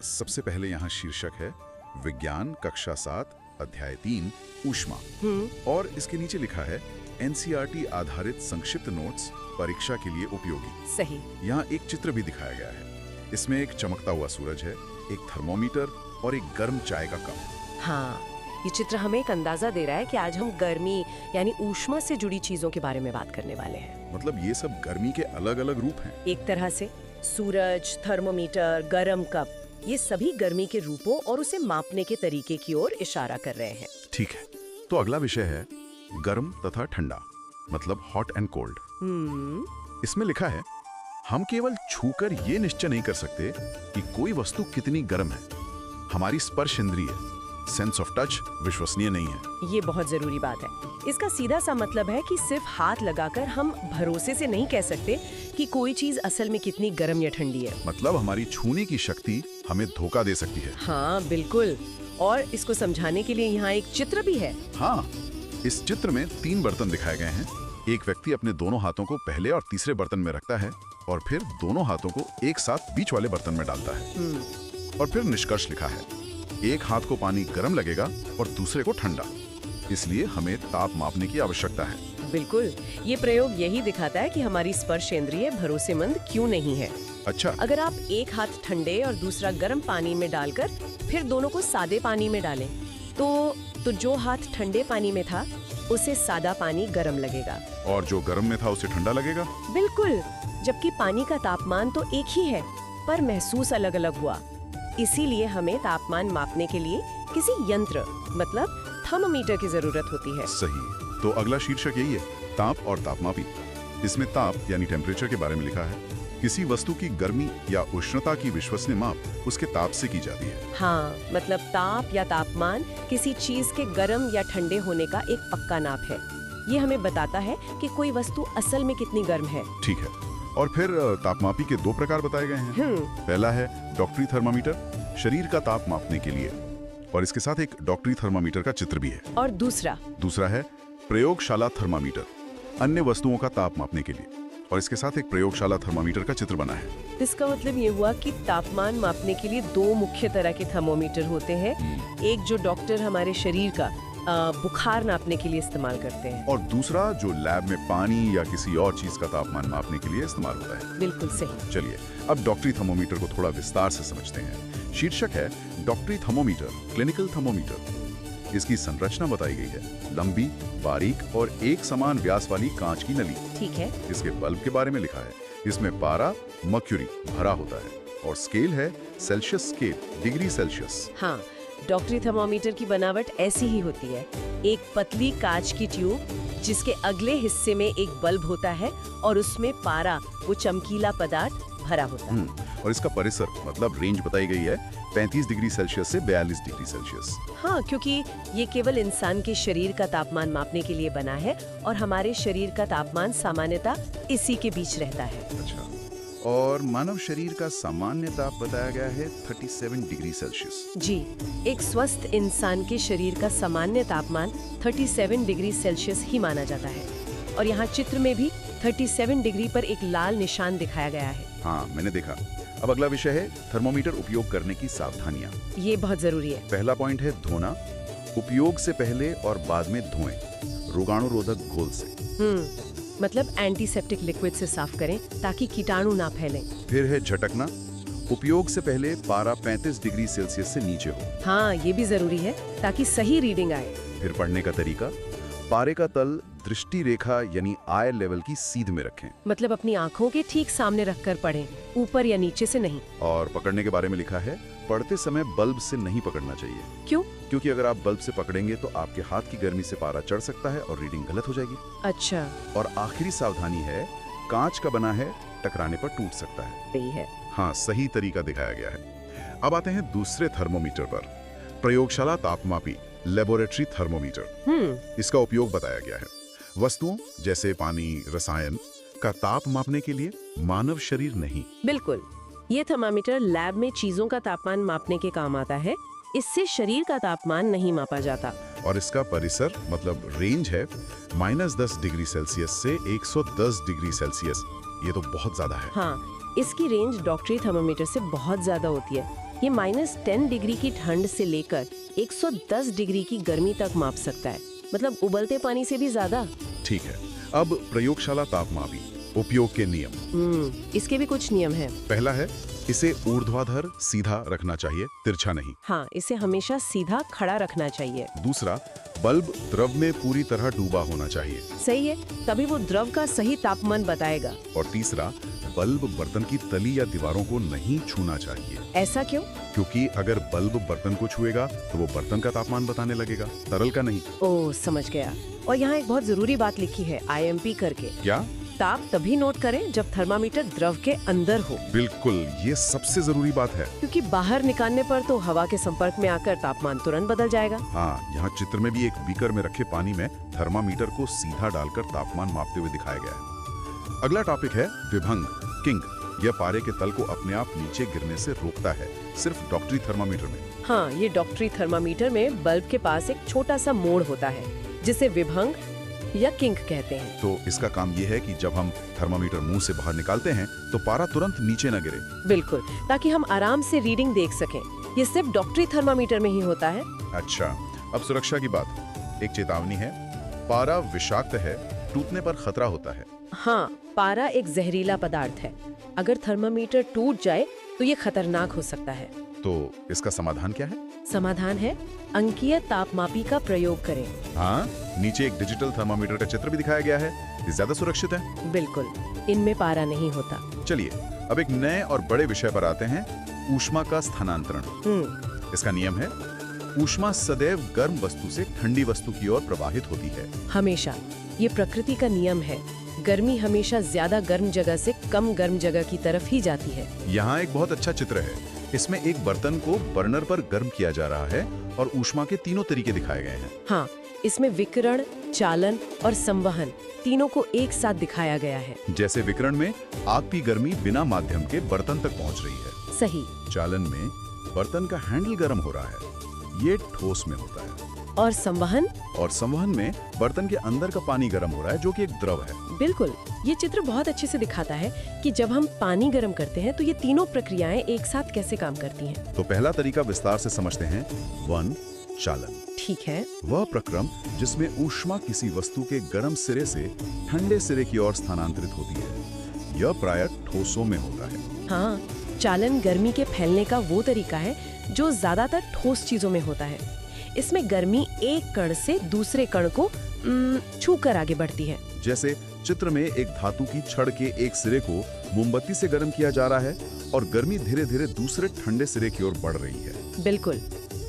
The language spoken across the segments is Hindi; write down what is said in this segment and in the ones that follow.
सबसे पहले यहाँ शीर्षक है विज्ञान कक्षा 7 अध्याय 3 ऊष्मा। और इसके नीचे लिखा है एनसीईआरटी आधारित संक्षिप्त नोट्स परीक्षा के लिए उपयोगी। सही। यहाँ एक चित्र भी दिखाया गया है। इसमें एक चमकता हुआ सूरज है, एक थर्मोमीटर और एक गर्म चाय का कप। हाँ, ये चित्र हमें एक अंदाजा दे रहा है कि आज हम गर्मी यानी ऊष्मा से जुड़ी चीजों के बारे में बात करने वाले हैं। मतलब ये सब गर्मी के अलग अलग रूप हैं। एक तरह से सूरज, थर्मोमीटर, गर्म कप, ये सभी गर्मी के रूपों और उसे मापने के तरीके की ओर इशारा कर रहे हैं। ठीक है, तो अगला विषय है गर्म तथा ठंडा, मतलब हॉट एंड कोल्ड। इसमें लिखा है हम केवल छूकर ये निश्चय नहीं कर सकते कि कोई वस्तु कितनी गर्म है। हमारी स्पर्श इंद्रिय, सेंस ऑफ टच, विश्वसनीय नहीं है। ये बहुत जरूरी बात है। इसका सीधा सा मतलब है कि सिर्फ हाथ लगाकर हम भरोसे से नहीं कह सकते कि कोई चीज असल में कितनी गर्म या ठंडी है। मतलब हमारी छूने की शक्ति हमें धोखा दे सकती है। हाँ बिल्कुल। और इसको समझाने के लिए यहाँ एक चित्र भी है। हाँ, इस चित्र में 3 बर्तन दिखाए गए हैं। एक व्यक्ति अपने दोनों हाथों को पहले और तीसरे बर्तन में रखता है और फिर दोनों हाथों को एक साथ बीच वाले बर्तन में डालता है। और फिर निष्कर्ष लिखा है एक हाथ को पानी गर्म लगेगा और दूसरे को ठंडा, इसलिए हमें ताप मापने की आवश्यकता है। बिल्कुल, ये प्रयोग यही दिखाता है कि हमारी स्पर्श इंद्रिय भरोसेमंद क्यों नहीं है। अच्छा, अगर आप एक हाथ ठंडे और दूसरा गर्म पानी में डालकर फिर दोनों को सादे पानी में डालें, तो जो हाथ ठंडे पानी में था उसे सादा पानी गर्म लगेगा और जो गर्म में था उसे ठंडा लगेगा। बिल्कुल, जबकि पानी का तापमान तो एक ही है पर महसूस अलग अलग हुआ। इसीलिए हमें तापमान मापने के लिए किसी यंत्र मतलब थर्मोमीटर की जरूरत होती है। सही। तो अगला शीर्षक यही है, ताप और तापमापी। इसमें ताप यानी टेम्परेचर के बारे में लिखा है किसी वस्तु की गर्मी या उष्णता की विश्वसनीय माप उसके ताप से की जाती है। हाँ, मतलब ताप या तापमान किसी चीज के गर्म या ठंडे होने का एक पक्का नाप है। ये हमें बताता है कि कोई वस्तु असल में कितनी गर्म है। ठीक है, और फिर तापमापी के 2 प्रकार बताए गए हैं। पहला है डॉक्टरी थर्मामीटर, शरीर का ताप मापने के लिए, और इसके साथ एक डॉक्टरी थर्मामीटर का चित्र भी है। और दूसरा है प्रयोगशाला थर्मामीटर, अन्य वस्तुओं का ताप मापने के लिए, और इसके साथ एक प्रयोगशाला थर्मामीटर का चित्र बना है। इसका मतलब ये हुआ कि तापमान मापने के लिए 2 मुख्य तरह के थर्मोमीटर होते हैं। एक जो डॉक्टर हमारे शरीर का बुखार नापने के लिए इस्तेमाल करते हैं, और दूसरा जो लैब में पानी या किसी और चीज का तापमान मापने के लिए इस्तेमाल होता है। बिल्कुल सही। चलिए अब डॉक्टरी थर्मोमीटर को थोड़ा विस्तार से समझते हैं। शीर्षक है डॉक्टरी थर्मोमीटर, क्लिनिकल थर्मोमीटर। इसकी संरचना बताई गई है, लंबी, बारीक और एक समान व्यास वाली कांच की नली। ठीक है। इसके बल्ब के बारे में लिखा है, इसमें पारा मर्क्यूरी भरा होता है, और स्केल है सेल्सियस स्केल, डिग्री सेल्सियस। हाँ, डॉक्टरी थर्मोमीटर की बनावट ऐसी ही होती है। एक पतली कांच की ट्यूब जिसके अगले हिस्से में एक बल्ब होता है और उसमें पारा, वो चमकीला पदार्थ भरा होता है। और इसका परिसर मतलब रेंज बताई गई है 35 डिग्री सेल्सियस से 42 डिग्री सेल्सियस। हाँ, क्योंकि ये केवल इंसान के शरीर का तापमान मापने के लिए बना है और हमारे शरीर का तापमान सामान्यतः इसी के बीच रहता है। अच्छा, और मानव शरीर का सामान्य ताप बताया गया है 37 डिग्री सेल्सियस। जी, एक स्वस्थ इंसान के शरीर का सामान्य तापमान 37 डिग्री सेल्सियस ही माना जाता है। और यहाँ चित्र में भी 37 डिग्री पर एक लाल निशान दिखाया गया है। हाँ, मैंने देखा। अब अगला विषय है थर्मोमीटर उपयोग करने की सावधानियां। ये बहुत जरूरी है। पहला पॉइंट है धोना, उपयोग से पहले और बाद में धोएं, रोगाणुरोधक घोल से। मतलब एंटीसेप्टिक लिक्विड से साफ करें ताकि कीटाणु ना फैलें। फिर है झटकना, उपयोग से पहले पारा 35 डिग्री सेल्सियस से नीचे हो। हाँ, ये भी जरूरी है ताकि सही रीडिंग आए। फिर पढ़ने का तरीका, पारे का तल दृष्टि रेखा यानी आई लेवल की सीध में रखें। मतलब अपनी आंखों के ठीक सामने रखकर पढ़ें, ऊपर या नीचे से नहीं। और पकड़ने के बारे में लिखा है, पढ़ते समय बल्ब से नहीं पकड़ना चाहिए। क्यों? क्योंकि अगर आप बल्ब से पकड़ेंगे तो आपके हाथ की गर्मी से पारा चढ़ सकता है और रीडिंग गलत हो जाएगी। अच्छा। और आखिरी सावधानी है, कांच का बना है, टकराने पर टूट सकता है। सही है। हाँ, सही तरीका दिखाया गया है। अब आते हैं दूसरे थर्मोमीटर पर, प्रयोगशाला तापमापी, लेबोरेटरी थर्मोमीटर। इसका उपयोग बताया गया है वस्तुओं जैसे पानी, रसायन का ताप मापने के लिए, मानव शरीर नहीं। बिल्कुल, ये थर्मामीटर लैब में चीजों का तापमान मापने के काम आता है। इससे शरीर का तापमान नहीं मापा जाता। और इसका परिसर मतलब रेंज है -10 डिग्री सेल्सियस से 110 डिग्री सेल्सियस। ये तो बहुत ज्यादा है। हाँ, इसकी रेंज डॉक्टरी थर्मोमीटर से बहुत ज्यादा होती है। ये -10 डिग्री की ठंड से लेकर 110 डिग्री की गर्मी तक माप सकता है, मतलब उबलते पानी से भी ज्यादा। ठीक है, अब प्रयोगशाला तापमापी उपयोग के नियम। इसके भी कुछ नियम हैं। पहला है, इसे ऊर्ध्वाधर सीधा रखना चाहिए, तिरछा नहीं। हाँ, इसे हमेशा सीधा खड़ा रखना चाहिए। दूसरा, बल्ब द्रव में पूरी तरह डूबा होना चाहिए। सही है, तभी वो द्रव का सही तापमान बताएगा। और तीसरा, बल्ब बर्तन की तली या दीवारों को नहीं छूना चाहिए। ऐसा क्यों? क्योंकि अगर बल्ब बर्तन को छुएगा तो वो बर्तन का तापमान बताने लगेगा, तरल का नहीं। ओह, समझ गया। और यहाँ एक बहुत जरूरी बात लिखी है, IMP करके। क्या? ताप तभी नोट करें जब थर्मामीटर द्रव के अंदर हो। बिल्कुल, ये सबसे जरूरी बात है। क्योंकि बाहर निकालने पर तो हवा के संपर्क में आकर तापमान तुरंत बदल जाएगा। हाँ, यहाँ चित्र में भी एक बीकर में रखे पानी में थर्मामीटर को सीधा डालकर तापमान मापते हुए दिखाया गया है। अगला टॉपिक है विभंग, किंग। यह पारे के तल को अपने आप नीचे गिरने से रोकता है, सिर्फ डॉक्टरी थर्मामीटर में। हाँ, ये डॉक्टरी थर्मामीटर में बल्ब के पास एक छोटा सा मोड़ होता है, जिसे विभंग या किंक कहते हैं। तो इसका काम ये है कि जब हम थर्मामीटर मुंह से बाहर निकालते हैं तो पारा तुरंत नीचे न गिरे। बिल्कुल, ताकि हम आराम से रीडिंग देख सकें। ये सिर्फ डॉक्टरी थर्मामीटर में ही होता है। अच्छा, अब सुरक्षा की बात। एक चेतावनी है, पारा विषाक्त है, टूटने पर खतरा होता है। हाँ, पारा एक जहरीला पदार्थ है। अगर थर्मामीटर टूट जाए तो ये खतरनाक हो सकता है। तो इसका समाधान क्या है? समाधान है, अंकीय तापमापी का प्रयोग करें। हाँ, नीचे एक डिजिटल थर्मामीटर का चित्र भी दिखाया गया है। ये ज्यादा सुरक्षित है। बिल्कुल, इनमें पारा नहीं होता। चलिए, अब एक नए और बड़े विषय पर आते हैं, ऊष्मा का स्थानांतरण। इसका नियम है, ऊष्मा सदैव गर्म वस्तु से ठंडी वस्तु की ओर प्रवाहित होती है। हमेशा, ये प्रकृति का नियम है। गर्मी हमेशा ज्यादा गर्म जगह से कम गर्म जगह की तरफ ही जाती है। यहाँ एक बहुत अच्छा चित्र है। इसमें एक बर्तन को बर्नर पर गर्म किया जा रहा है और ऊष्मा के तीनों तरीके दिखाए गए हैं। हाँ, इसमें विकिरण, चालन और संवहन तीनों को एक साथ दिखाया गया है। जैसे विकिरण में आग की गर्मी बिना माध्यम के बर्तन तक पहुंच रही है। सही। चालन में बर्तन का हैंडल गर्म हो रहा है, ये ठोस में होता है। और संवहन? और संवहन में बर्तन के अंदर का पानी गर्म हो रहा है, जो कि एक द्रव है। बिल्कुल, ये चित्र बहुत अच्छे से दिखाता है कि जब हम पानी गर्म करते हैं तो ये तीनों प्रक्रियाएं एक साथ कैसे काम करती हैं। तो पहला तरीका विस्तार से समझते हैं, वन, चालन। ठीक है। वह प्रक्रम जिसमें ऊष्मा किसी वस्तु के गर्म सिरे से ठंडे सिरे की ओर स्थानांतरित होती है। यह प्रायः ठोसों में होता है। हाँ, चालन गर्मी के फैलने का वो तरीका है जो ज्यादातर ठोस चीजों में होता है। इसमें गर्मी एक कण से दूसरे कण को छूकर आगे बढ़ती है। जैसे चित्र में एक धातु की छड़ के एक सिरे को मोमबत्ती से गर्म किया जा रहा है और गर्मी धीरे धीरे दूसरे ठंडे सिरे की ओर बढ़ रही है। बिल्कुल,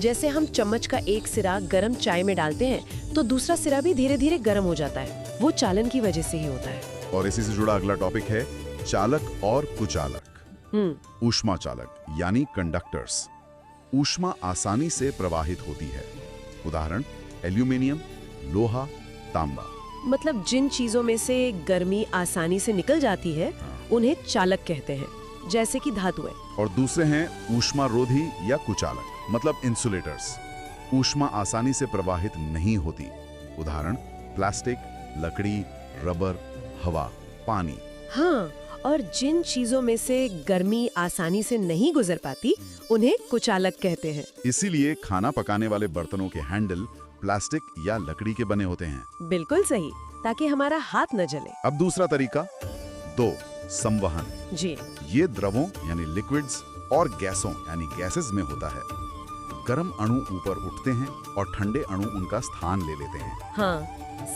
जैसे हम चम्मच का एक सिरा गर्म चाय में डालते हैं तो दूसरा सिरा भी धीरे धीरे गर्म हो जाता है। वो चालन की वजह से ही होता है। और इसी से जुड़ा अगला टॉपिक है चालक और कुचालक। ऊष्मा चालक यानी कंडक्टर्स। ऊष्मा आसानी से प्रवाहित होती है। उदाहरण, एल्यूमिनियम, लोहा, तांबा। मतलब जिन चीजों में से गर्मी आसानी से निकल जाती है उन्हें चालक कहते हैं, जैसे कि धातुएं। और दूसरे हैं ऊष्मारोधी या कुचालक, मतलब इंसुलेटर्स। ऊष्मा आसानी से प्रवाहित नहीं होती। उदाहरण, प्लास्टिक, लकड़ी, रबर, हवा, पानी। हाँ, और जिन चीजों में से गर्मी आसानी से नहीं गुजर पाती उन्हें कुचालक कहते हैं। इसीलिए खाना पकाने वाले बर्तनों के हैंडल प्लास्टिक या लकड़ी के बने होते हैं। बिल्कुल सही, ताकि हमारा हाथ न जले। अब दूसरा तरीका, दो, संवहन। जी। ये द्रवों यानी लिक्विड्स और गैसों यानी गैसेस में होता है। गर्म अणु ऊपर उठते हैं और ठंडे अणु उनका स्थान ले लेते हैं। हाँ,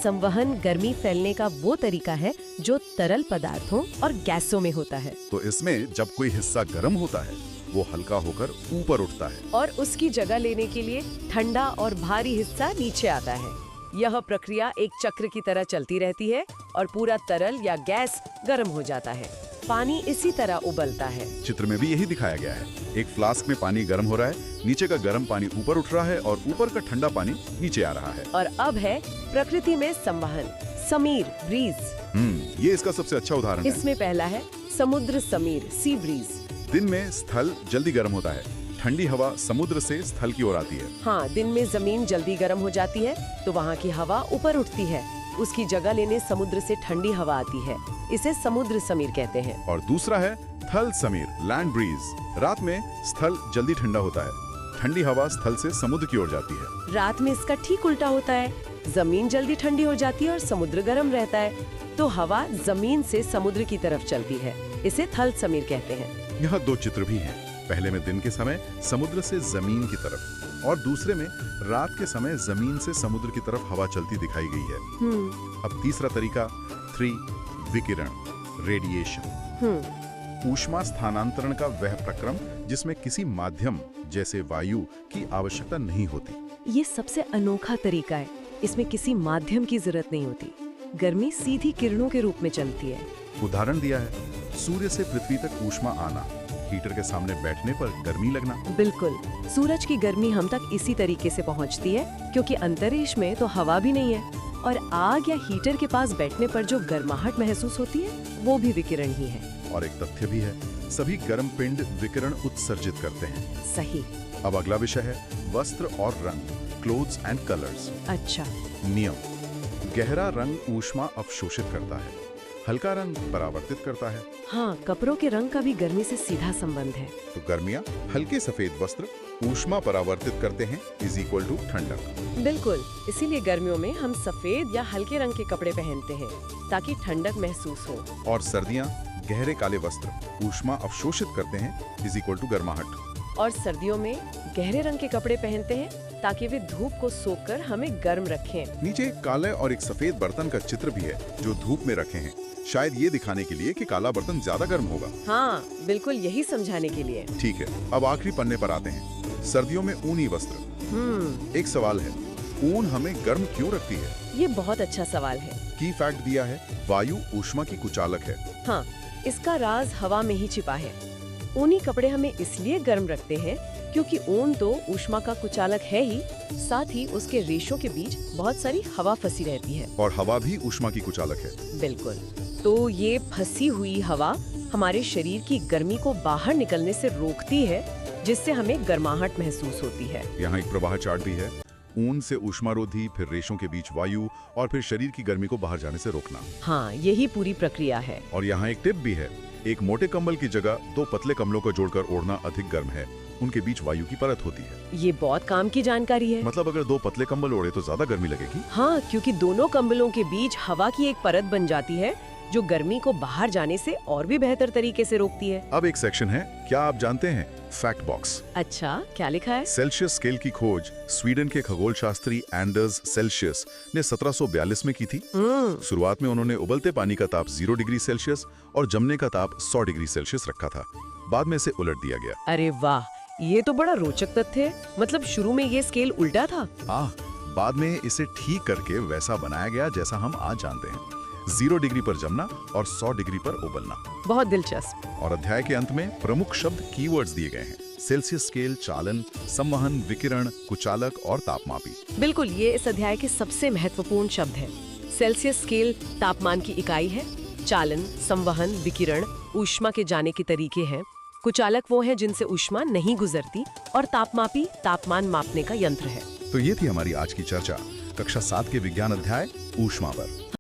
संवहन गर्मी फैलने का वो तरीका है जो तरल पदार्थों और गैसों में होता है। तो इसमें जब कोई हिस्सा गर्म होता है वो हल्का होकर ऊपर उठता है और उसकी जगह लेने के लिए ठंडा और भारी हिस्सा नीचे आता है। यह प्रक्रिया एक चक्र की तरह चलती रहती है और पूरा तरल या गैस गर्म हो जाता है। पानी इसी तरह उबलता है। चित्र में भी यही दिखाया गया है। एक फ्लास्क में पानी गर्म हो रहा है, नीचे का गर्म पानी ऊपर उठ रहा है और ऊपर का ठंडा पानी नीचे आ रहा है। और अब है प्रकृति में संवहन, समीर, ब्रीज। ये इसका सबसे अच्छा उदाहरण है। इसमें पहला है समुद्र समीर, सी ब्रीज। दिन में स्थल जल्दी गर्म होता है, ठंडी हवा समुद्र से स्थल की ओर आती है। हाँ, दिन में जमीन जल्दी गर्म हो जाती है तो वहाँ की हवा ऊपर उठती है, उसकी जगह लेने समुद्र से ठंडी हवा आती है। इसे समुद्र समीर कहते हैं। और दूसरा है थल समीर, लैंड ब्रीज। रात में स्थल जल्दी ठंडा होता है। ठंडी हवा स्थल से समुद्र की ओर जाती है। रात में इसका ठीक उल्टा होता है। जमीन जल्दी ठंडी हो जाती है और समुद्र गर्म रहता है, तो हवा जमीन से समुद्र की तरफ चलती है। इसे थल समीर कहते हैं। यहाँ दो चित्र भी हैं। पहले में दिन के समय समुद्र से जमीन की तरफ और दूसरे में रात के समय जमीन से समुद्र की तरफ हवा चलती दिखाई गई है। अब तीसरा तरीका 3 विकिरण, रेडिएशन। ऊष्मा स्थानांतरण का वह प्रक्रम जिसमें किसी माध्यम जैसे वायु की आवश्यकता नहीं होती। ये सबसे अनोखा तरीका है। इसमें किसी माध्यम की जरूरत नहीं होती। गर्मी सीधी किरणों के रूप में चलती है। उदाहरण दिया है, सूर्य से पृथ्वी तक ऊष्मा आना, हीटर के सामने बैठने पर गर्मी लगना। बिल्कुल, सूरज की गर्मी हम तक इसी तरीके से पहुंचती है, क्योंकि अंतरिक्ष में तो हवा भी नहीं है। और आग या हीटर के पास बैठने पर जो गर्माहट महसूस होती है, वो भी विकिरण ही है। और एक तथ्य भी है, सभी गर्म पिंड विकिरण उत्सर्जित करते हैं। सही। अब अगला विषय है वस्त्र और रंग, क्लोथ्स एंड कलर्स। अच्छा। नियम। गहरा रंग ऊष्मा अवशोषित करता है, हल्का रंग परावर्तित करता है। हाँ, कपड़ों के रंग का भी गर्मी से सीधा संबंध है। तो गर्मियाँ हल्के सफेद वस्त्र ऊष्मा परावर्तित करते हैं = ठंडक। बिल्कुल, इसीलिए गर्मियों में हम सफेद या हल्के रंग के कपड़े पहनते हैं ताकि ठंडक महसूस हो। और सर्दियाँ गहरे काले वस्त्र ऊष्मा अवशोषित करते हैं = गर्माहट। और सर्दियों में गहरे रंग के कपड़े पहनते हैं ताकि वे धूप को सोखकर हमें गर्म रखें। नीचे एक काले और एक सफेद बर्तन का चित्र भी है जो धूप में रखे हैं, शायद ये दिखाने के लिए कि काला बर्तन ज्यादा गर्म होगा। हाँ, बिल्कुल यही समझाने के लिए। ठीक है, अब आखिरी पन्ने पर आते हैं। सर्दियों में ऊनी वस्त्र। एक सवाल है, ऊन हमें गर्म क्यों रखती है? ये बहुत अच्छा सवाल है। की फैक्ट दिया है, वायु ऊष्मा की कुचालक है। हाँ, इसका राज हवा में ही छिपा है। ऊनी कपड़े हमें इसलिए गर्म रखते हैं क्योंकि ऊन तो ऊष्मा का कुचालक है ही, साथ ही उसके रेशों के बीच बहुत सारी हवा फंसी रहती है। और हवा भी ऊष्मा की कुचालक है। बिल्कुल, तो ये फंसी हुई हवा हमारे शरीर की गर्मी को बाहर निकलने से रोकती है, जिससे हमें गर्माहट महसूस होती है। यहाँ एक प्रवाह चार्ट भी है। ऊन से ऊष्मारोधी, फिर रेशों के बीच वायु और फिर शरीर की गर्मी को बाहर जाने से रोकना। हाँ, यही पूरी प्रक्रिया है। और यहाँ एक टिप भी है, एक मोटे कंबल की जगह 2 पतले कंबलों को जोड़कर ओढ़ना अधिक गर्म है। उनके बीच वायु की परत होती है। ये बहुत काम की जानकारी है। मतलब अगर 2 पतले कंबल ओढ़े तो ज्यादा गर्मी लगेगी। हाँ, क्योंकि दोनों कंबलों के बीच हवा की एक परत बन जाती है जो गर्मी को बाहर जाने से और भी बेहतर तरीके से रोकती है। अब एक सेक्शन है, क्या आप जानते हैं? Fact box. अच्छा, क्या लिखा है? सेल्सियस स्केल की खोज स्वीडन के खगोल शास्त्री एंडर्स सेल्सियस ने 1742 में की थी। शुरुआत में उन्होंने उबलते पानी का ताप 0 डिग्री सेल्सियस और जमने का ताप 100 डिग्री सेल्सियस रखा था। बाद में इसे उलट दिया गया। अरे वाह, ये तो बड़ा रोचक तथ्य है। मतलब शुरू में ये स्केल उल्टा था। बाद में इसे ठीक करके वैसा बनाया गया जैसा हम आज जानते हैं। 0 डिग्री पर जमना और 100 डिग्री पर उबलना। बहुत दिलचस्प। और अध्याय के अंत में प्रमुख शब्द कीवर्ड्स दिए गए हैं। सेल्सियस स्केल, चालन, संवहन, विकिरण, कुचालक और तापमापी। बिल्कुल, ये इस अध्याय के सबसे महत्वपूर्ण शब्द है। सेल्सियस स्केल तापमान की इकाई है। चालन, संवहन, विकिरण ऊष्मा के जाने के तरीके हैं। कुचालक वो है जिनसे ऊष्मा नहीं गुजरती। और तापमापी तापमान मापने का यंत्र है। तो ये थी हमारी आज की चर्चा कक्षा 7 के विज्ञान अध्याय ऊष्मा पर।